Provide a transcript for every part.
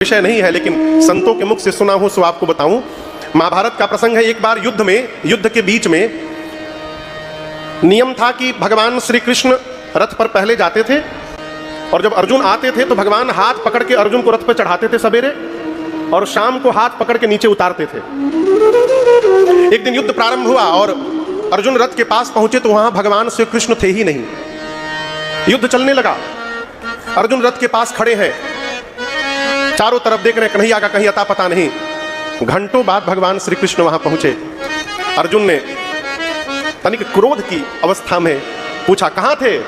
विषय नहीं है, लेकिन संतों के मुख से सुना हूं सो आपको बताऊं। महाभारत का प्रसंग है। एक बार युद्ध के बीच में नियम था कि भगवान श्री कृष्ण रथ पर पहले जाते थे, और जब अर्जुन आते थे तो भगवान हाथ पकड़ के अर्जुन को रथ पर चढ़ाते थे सवेरे, और शाम को हाथ पकड़ के नीचे उतारते थे। एक दिन युद्ध प्रारंभ हुआ और अर्जुन रथ के पास पहुंचे तो वहां भगवान श्री कृष्ण थे ही नहीं। युद्ध चलने लगा, अर्जुन रथ के पास खड़े हैं, चारों तरफ देख रहे हैं, कन्हैया का कहीं अता पता नहीं। घंटों बाद भगवान श्री कृष्ण वहां पहुंचे। अर्जुन ने तनिक क्रोध की अवस्था में पूछा, कहां थे?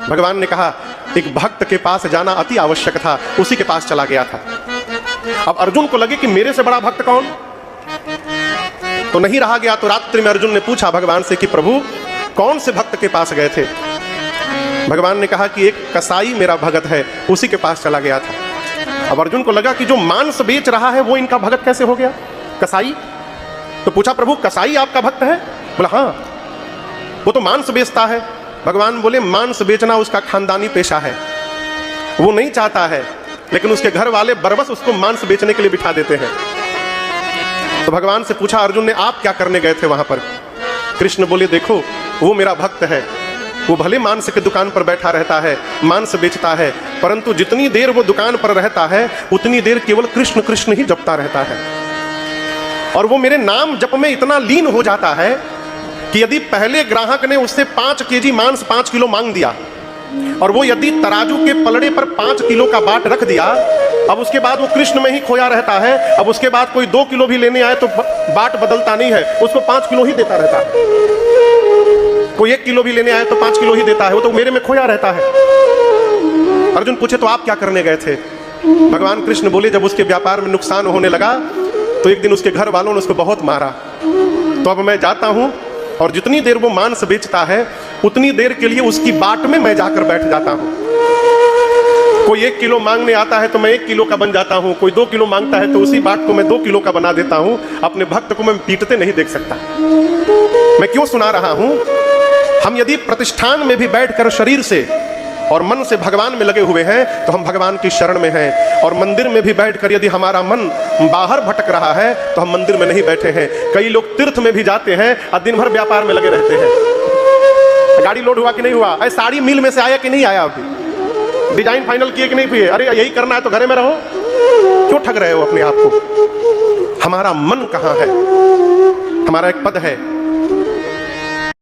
भगवान ने कहा, एक भक्त के पास जाना अति आवश्यक था, उसी के पास चला गया था। अब अर्जुन को लगे कि मेरे से बड़ा भक्त कौन, तो नहीं रहा गया। तो रात्रि में अर्जुन ने पूछा भगवान से कि प्रभु कौन से भक्त के पास गए थे? भगवान ने कहा कि एक कसाई मेरा भगत है, उसी के पास चला गया था। अब अर्जुन को लगा कि जो मांस बेच रहा है वो इनका भगत कैसे हो गया, कसाई? तो पूछा, प्रभु कसाई आपका भक्त है? बोला हाँ, वो तो मांस बेचता है। भगवान बोले, मांस बेचना उसका खानदानी पेशा है, वो नहीं चाहता है, लेकिन उसके घर वाले बरबस उसको मांस बेचने के लिए बिठा देते हैं। तो भगवान से पूछा अर्जुन ने, आप क्या करने गए थे वहां पर? कृष्ण बोले, देखो वो मेरा भक्त है, वो भले मांस की दुकान पर बैठा रहता है, मांस बेचता है, परंतु जितनी देर वो दुकान पर रहता है उतनी देर केवल कृष्ण कृष्ण ही जपता रहता है। और वो मेरे नाम जप में इतना लीन हो जाता है कि यदि पहले ग्राहक ने उससे 5 केजी मांस 5 किलो मांग दिया, और वो यदि तराजू के पलड़े पर 5 किलो का बाट रख दिया, अब उसके बाद वो कृष्ण में ही खोया रहता है। अब उसके बाद कोई 2 किलो भी लेने आए तो बाट बदलता नहीं है, उसको 5 किलो ही देता रहता है। कोई 1 किलो भी लेने आए तो 5 किलो ही देता है, वो तो मेरे में खोया रहता है। अर्जुन पूछे, तो आप क्या करने गए थे? भगवान कृष्ण बोले, जब उसके व्यापार में नुकसान होने लगा तो एक दिन उसके घर वालों ने उसको बहुत मारा, तो अब मैं जाता हूं और जितनी देर वो मांस बेचता है उतनी देर के लिए उसकी बाट में मैं जाकर बैठ जाता हूं। कोई 1 किलो मांगने आता है तो मैं 1 किलो का बन जाता हूं, कोई 2 किलो मांगता है तो उसी बाट को मैं 2 किलो का बना देता हूं। अपने भक्त को मैं पीटते नहीं देख सकता। मैं क्यों सुना रहा हूं? हम यदि प्रतिष्ठान में भी बैठकर शरीर से और मन से भगवान में लगे हुए हैं तो हम भगवान की शरण में हैं, और मंदिर में भी बैठकर यदि हमारा मन बाहर भटक रहा है तो हम मंदिर में नहीं बैठे हैं। कई लोग तीर्थ में भी जाते हैं और दिन भर व्यापार में लगे रहते हैं। गाड़ी लोड हुआ कि नहीं हुआ, अरे साड़ी मिल में से आया कि नहीं आया, अभी डिजाइन फाइनल किए कि नहीं किए, अरे यही करना है तो घरे में रहो, क्यों ठग रहे हो अपने आप को? हमारा मन कहाँ है? हमारा एक पद है,